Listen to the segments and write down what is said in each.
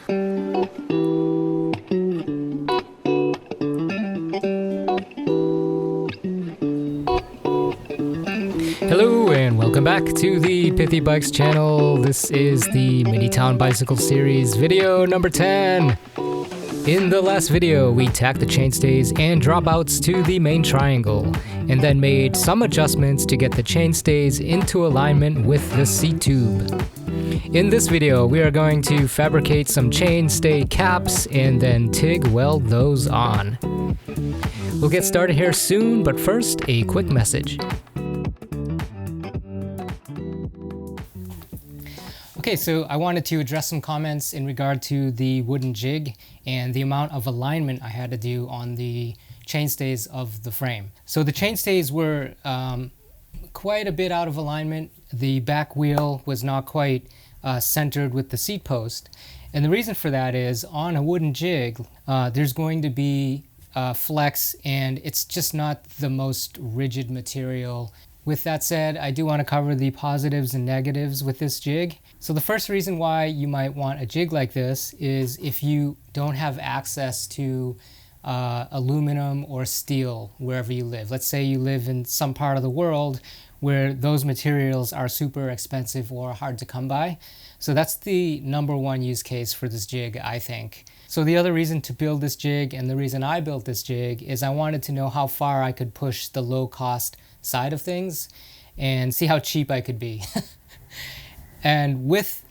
Hello and welcome back to the Pithy Bikes channel. This is the Mini Town Bicycle Series video number 10. In the last video, we tacked the chainstays and dropouts to the main triangle, and then made some adjustments to get the chainstays into alignment with the seat tube. In this video, we are going to fabricate some chainstay caps and then TIG weld those on. We'll get started here soon, but first, a quick message. Okay, so I wanted to address some comments in regard to the wooden jig and the amount of alignment I had to do on the chainstays of the frame. So the chainstays were quite a bit out of alignment. The back wheel was not quite centered with the seat post. And the reason for that is on a wooden jig, there's going to be flex, and it's just not the most rigid material. With that said, I do want to cover the positives and negatives with this jig. So the first reason why you might want a jig like this is if you don't have access to aluminum or steel wherever you live. Let's say you live in some part of the world where those materials are super expensive or hard to come by. So that's the number one use case for this jig, I think. So the other reason to build this jig, and the reason I built this jig, is I wanted to know how far I could push the low cost side of things and see how cheap I could be. And with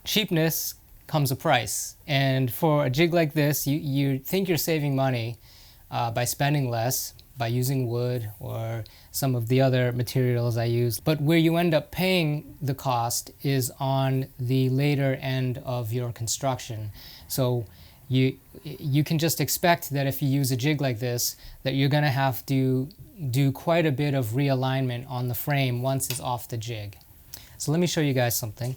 cheapness comes a price. And for a jig like this, you think you're saving money by spending less, by using wood or some of the other materials I use. But where you end up paying the cost is on the later end of your construction. So you can just expect that if you use a jig like this, that you're gonna have to do quite a bit of realignment on the frame once it's off the jig. So let me show you guys something.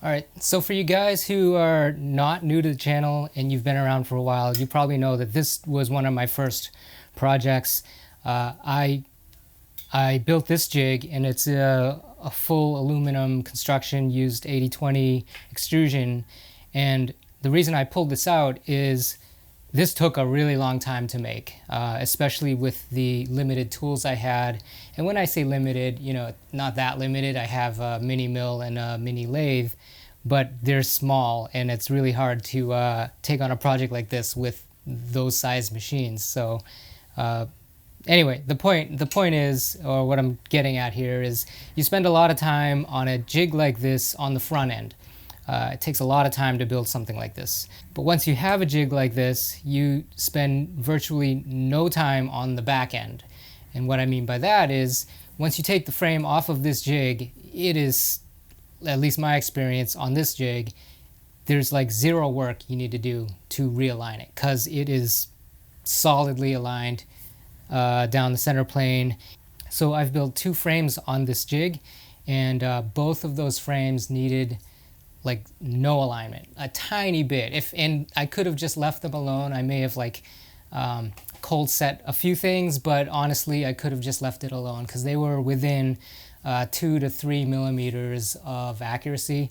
All right, so for you guys who are not new to the channel and you've been around for a while, you probably know that this was one of my first projects. I built this jig, and it's a full aluminum construction, used 80-20 extrusion. And the reason I pulled this out is this took a really long time to make, especially with the limited tools I had. And when I say limited, you know, not that limited. I have a mini mill and a mini lathe, but they're small, and it's really hard to take on a project like this with those size machines. So anyway, the point is, or what I'm getting at here is, you spend a lot of time on a jig like this on the front end. It takes a lot of time to build something like this. But once you have a jig like this, you spend virtually no time on the back end. And what I mean by that is, once you take the frame off of this jig, it is, at least my experience on this jig, there's like zero work you need to do to realign it, because it is solidly aligned down the center plane. So I've built two frames on this jig, and both of those frames needed like no alignment, a tiny bit. And I could have just left them alone. I may have like cold set a few things, but honestly, I could have just left it alone because they were within 2 to 3 millimeters of accuracy.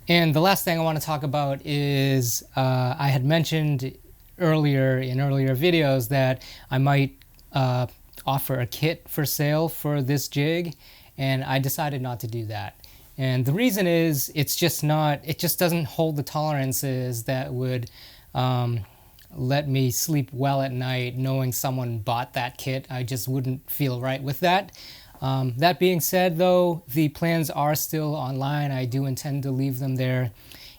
And the last thing I want to talk about is I had mentioned earlier in earlier videos that I might offer a kit for sale for this jig, and I decided not to do that. And the reason is, it just doesn't hold the tolerances that would let me sleep well at night knowing someone bought that kit. I just wouldn't feel right with that. That being said, though, the plans are still online. I do intend to leave them there.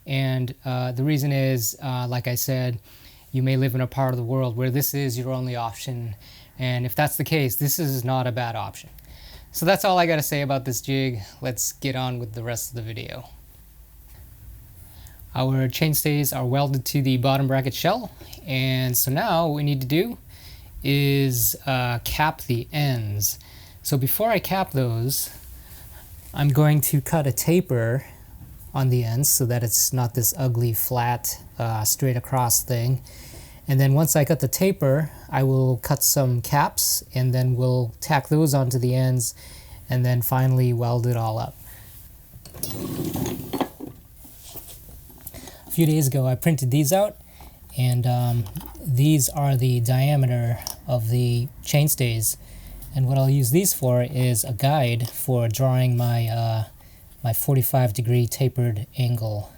And the reason is, like I said, you may live in a part of the world where this is your only option. And if that's the case, this is not a bad option. So that's all I got to say about this jig. Let's get on with the rest of the video. Our chainstays are welded to the bottom bracket shell, and so now what we need to do is cap the ends. So before I cap those, I'm going to cut a taper on the ends so that it's not this ugly flat straight across thing. And then once I cut the taper, I will cut some caps, and then we'll tack those onto the ends, and then finally weld it all up. few days ago I printed these out, and these are the diameter of the chainstays. And what I'll use these for is a guide for drawing my my 45-degree tapered angle.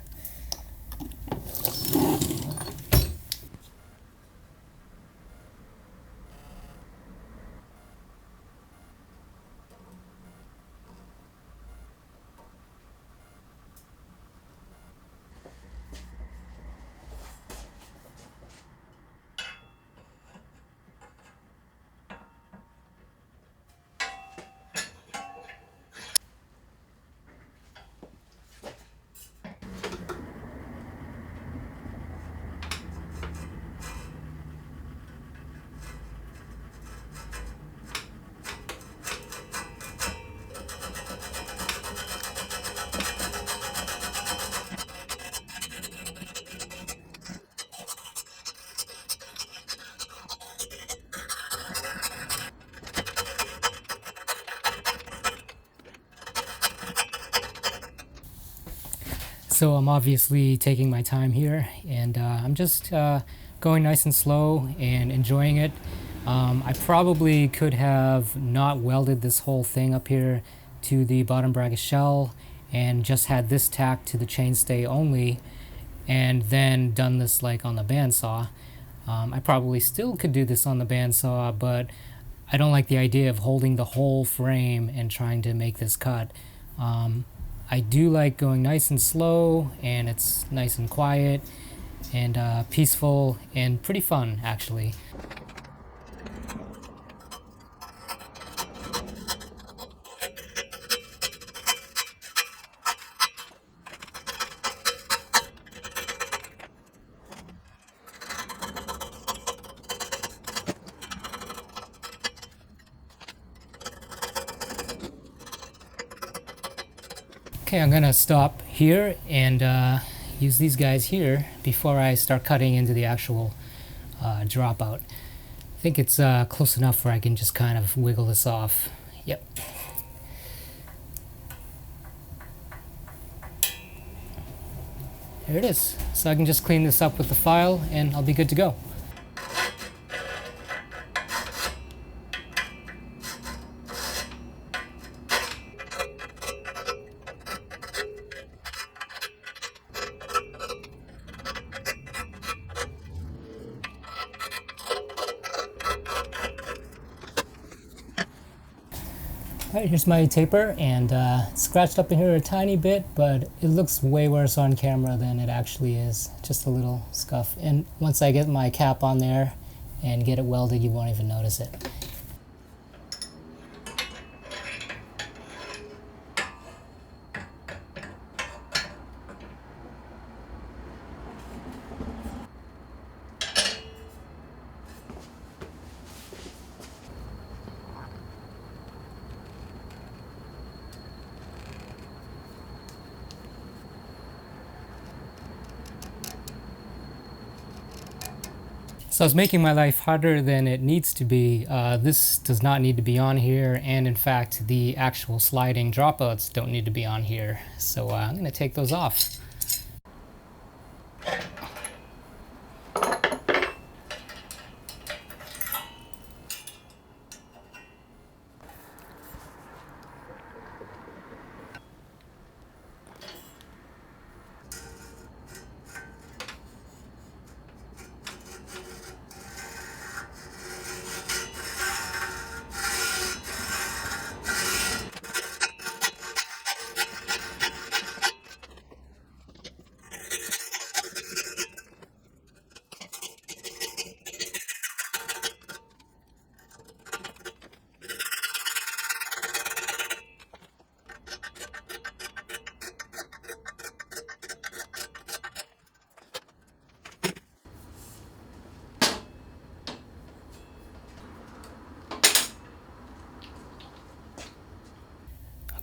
So I'm obviously taking my time here, and I'm just going nice and slow and enjoying it. I probably could have not welded this whole thing up here to the bottom bracket shell and just had this tacked to the chainstay only, and then done this like on the bandsaw. I probably still could do this on the bandsaw, but I don't like the idea of holding the whole frame and trying to make this cut. I do like going nice and slow, and it's nice and quiet and peaceful and pretty fun, actually. Okay, I'm gonna stop here and use these guys here before I start cutting into the actual dropout. I think it's close enough where I can just kind of wiggle this off. Yep. There it is. So I can just clean this up with the file and I'll be good to go. Alright, here's my taper, and scratched up in here a tiny bit, but it looks way worse on camera than it actually is. Just a little scuff. And once I get my cap on there and get it welded, you won't even notice it. So I was making my life harder than it needs to be. This does not need to be on here, and in fact the actual sliding dropouts don't need to be on here. So I'm going to take those off.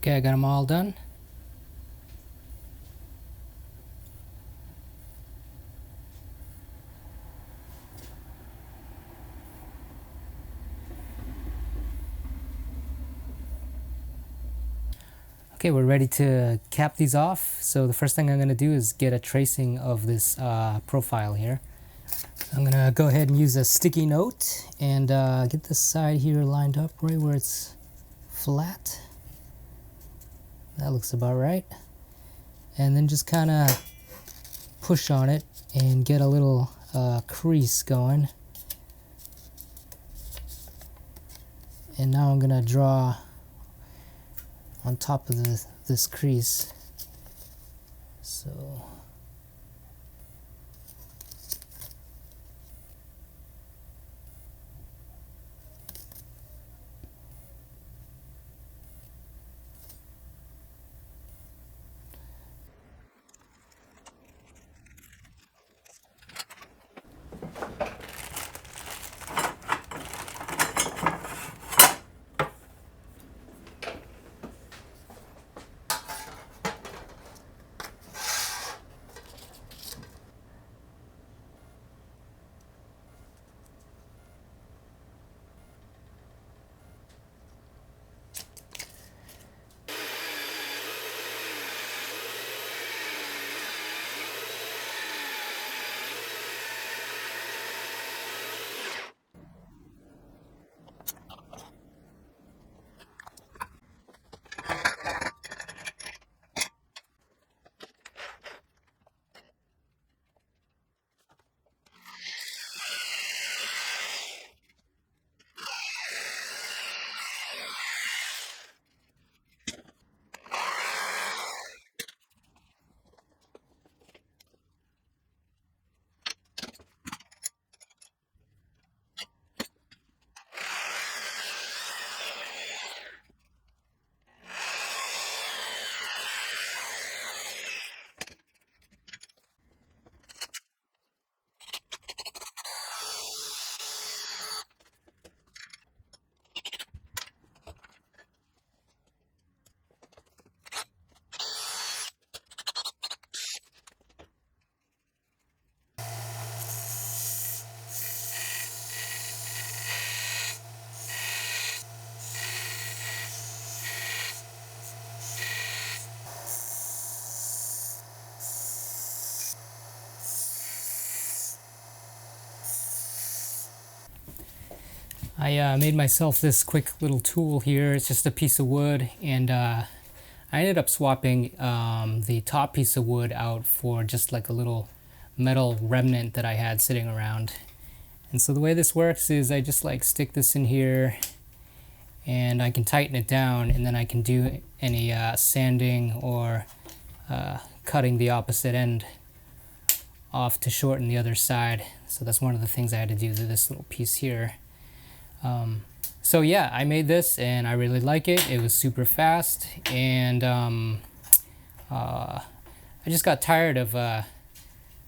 Okay, I got them all done. Okay, Okay, we're ready to cap these off. So the first thing I'm going to do is get a tracing of this profile here. I'm going to go ahead and use a sticky note and get this side here lined up right where it's flat. That looks about right. And then just kind of push on it and get a little crease going. And now I'm going to draw on top of this crease. So I made myself this quick little tool here. It's just a piece of wood, and I ended up swapping the top piece of wood out for just like a little metal remnant that I had sitting around. And so the way this works is I just like stick this in here and I can tighten it down, and then I can do any sanding or cutting the opposite end off to shorten the other side. So that's one of the things I had to do to this little piece here. So yeah, I made this and I really like it. It was super fast, and I just got tired of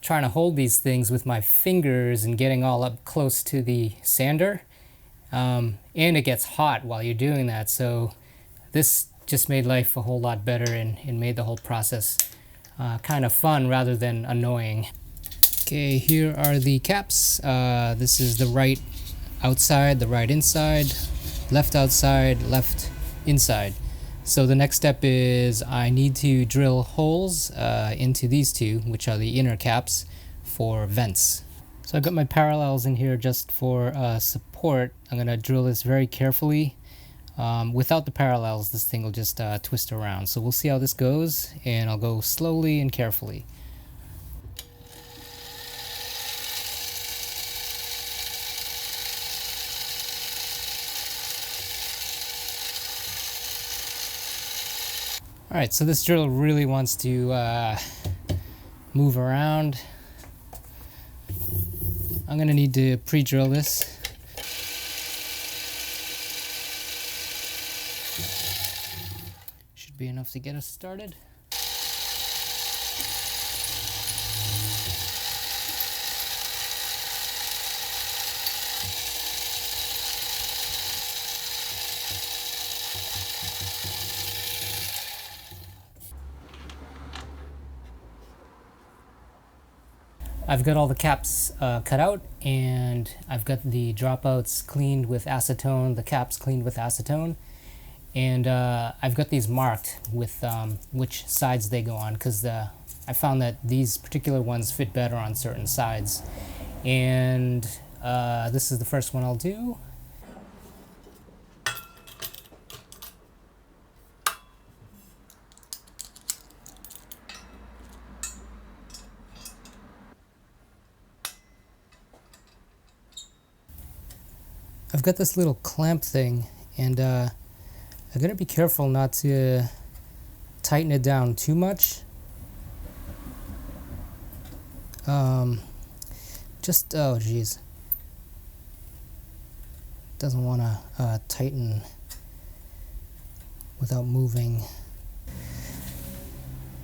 trying to hold these things with my fingers and getting all up close to the sander. And it gets hot while you're doing that, so this just made life a whole lot better and made the whole process kind of fun rather than annoying. Okay, here are the caps. This is the right outside, the right inside, left outside, left inside. So the next step is I need to drill holes into these two, which are the inner caps, for vents. So I've got my parallels in here just for support. I'm going to drill this very carefully. Without the parallels, this thing will just twist around. So we'll see how this goes, and I'll go slowly and carefully. Alright, so this drill really wants to move around. I'm going to need to pre-drill this. Should be enough to get us started. I've got all the caps cut out, and I've got the dropouts cleaned with acetone, the caps cleaned with acetone. And I've got these marked with which sides they go on, because I found that these particular ones fit better on certain sides. And this is the first one I'll do. I've got this little clamp thing, and I gotta be careful not to tighten it down too much. Just, oh geez, doesn't want to tighten without moving.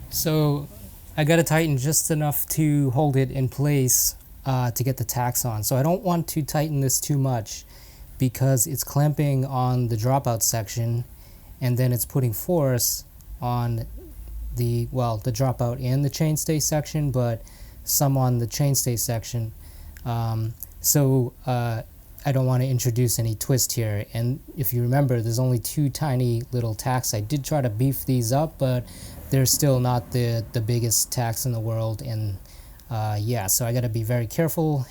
So I gotta tighten just enough to hold it in place to get the tacks on. So I don't want to tighten this too much, because it's clamping on the dropout section, and then it's putting force on the dropout and the chainstay section, but some on the chainstay section. So I don't want to introduce any twist here. And if you remember, there's only 2 tiny little tacks. I did try to beef these up, but they're still not the biggest tacks in the world. And yeah, so I got to be very careful.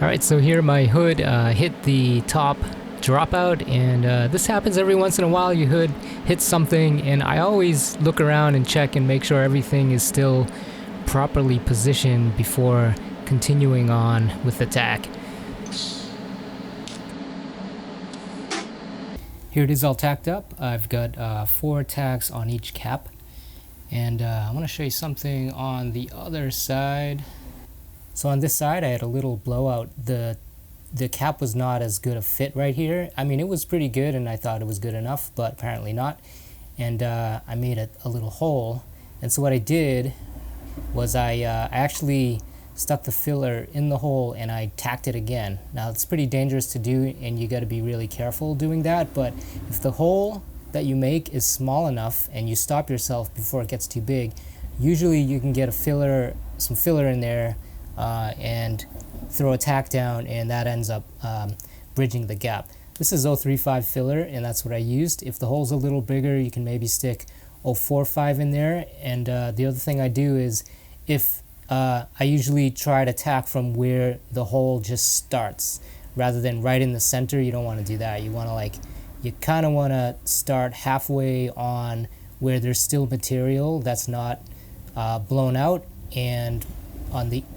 Alright, so here my hood hit the top dropout, and this happens every once in a while. Your hood hits something, and I always look around and check and make sure everything is still properly positioned before continuing on with the tack. Here it is all tacked up. I've got 4 tacks on each cap, and I want to show you something on the other side. So on this side I had a little blowout. The cap was not as good a fit right here. I mean, it was pretty good and I thought it was good enough, but apparently not. And I made a little hole. And so what I did was I actually stuck the filler in the hole and I tacked it again. Now it's pretty dangerous to do, and you got to be really careful doing that, but if the hole that you make is small enough and you stop yourself before it gets too big, usually you can get some filler in there and throw a tack down, and that ends up bridging the gap. This is 035 filler, and that's what I used. If the hole's a little bigger, you can maybe stick 045 in there. And the other thing I do is, if I usually try to tack from where the hole just starts rather than right in the center. You don't want to do that. You want to you kind of want to start halfway on where there's still material that's not blown out, and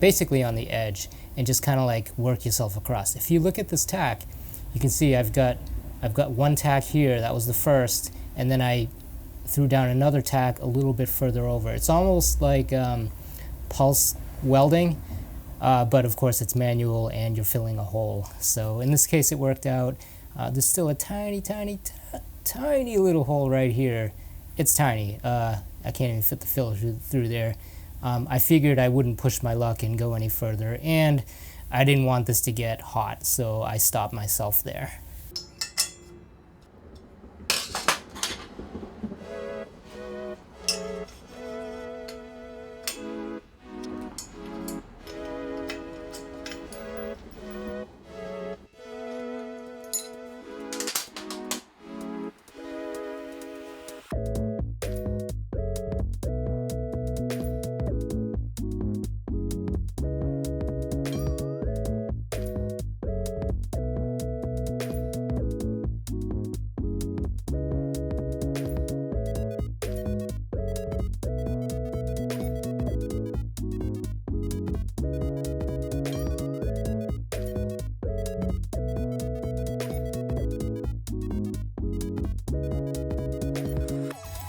basically on the edge, and just kind of work yourself across. If you look at this tack, you can see I've got 1 tack here. That was the first, and then I threw down another tack a little bit further over. It's almost like pulse welding, but of course it's manual and you're filling a hole. So in this case it worked out. There's still a tiny little hole right here. It's tiny. I can't even fit the filler through there. I figured I wouldn't push my luck and go any further, and I didn't want this to get hot, so I stopped myself there.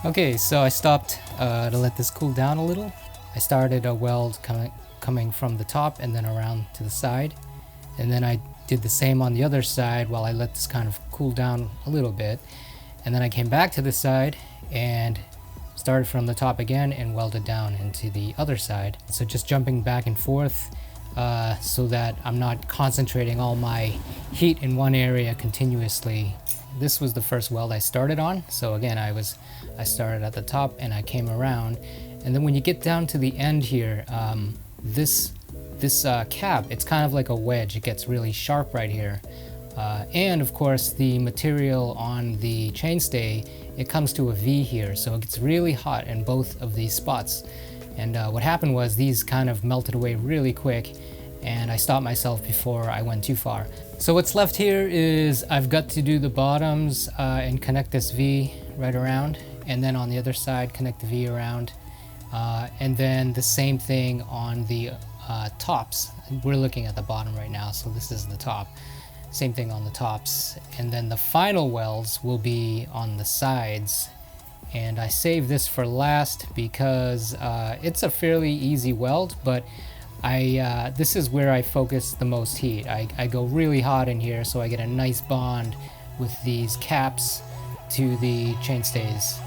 Okay, so I stopped to let this cool down a little. I started a weld coming from the top and then around to the side. And then I did the same on the other side while I let this kind of cool down a little bit. And then I came back to this side and started from the top again and welded down into the other side. So just jumping back and forth so that I'm not concentrating all my heat in one area continuously. This was the first weld I started on. So again, I started at the top and I came around. And then when you get down to the end here, this cap, it's kind of like a wedge. It gets really sharp right here. And of course, the material on the chainstay, it comes to a V here. So it gets really hot in both of these spots. And what happened was these kind of melted away really quick, and I stopped myself before I went too far. So what's left here is I've got to do the bottoms and connect this V right around, and then on the other side connect the V around, and then the same thing on the tops. We're looking at the bottom right now, so this is the top. Same thing on the tops, and then the final welds will be on the sides. And I saved this for last because it's a fairly easy weld, but this is where I focus the most heat. I go really hot in here, so I get a nice bond with these caps to the chainstays.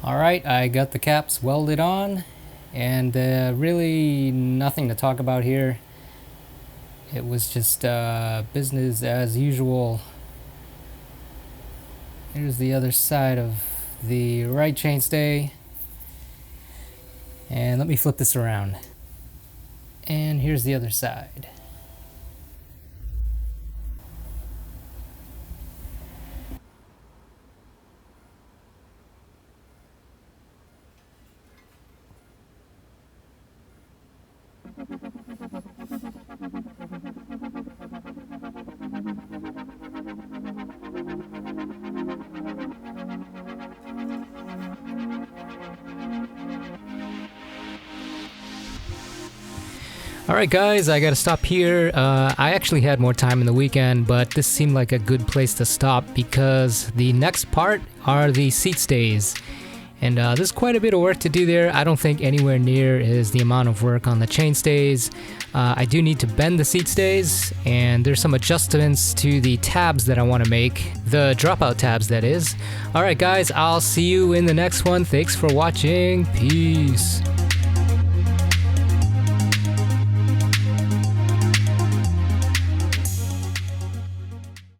Alright, I got the caps welded on, and really nothing to talk about here. It was just business as usual. Here's the other side of the right chainstay, and let me flip this around. And here's the other side. Alright guys, I gotta stop here. I actually had more time in the weekend, but this seemed like a good place to stop because the next part are the seat stays. And there's quite a bit of work to do there. I don't think anywhere near is the amount of work on the chain stays. I do need to bend the seat stays, and there's some adjustments to the tabs that I want to make. The dropout tabs, that is. Alright guys, I'll see you in the next one. Thanks for watching. Peace.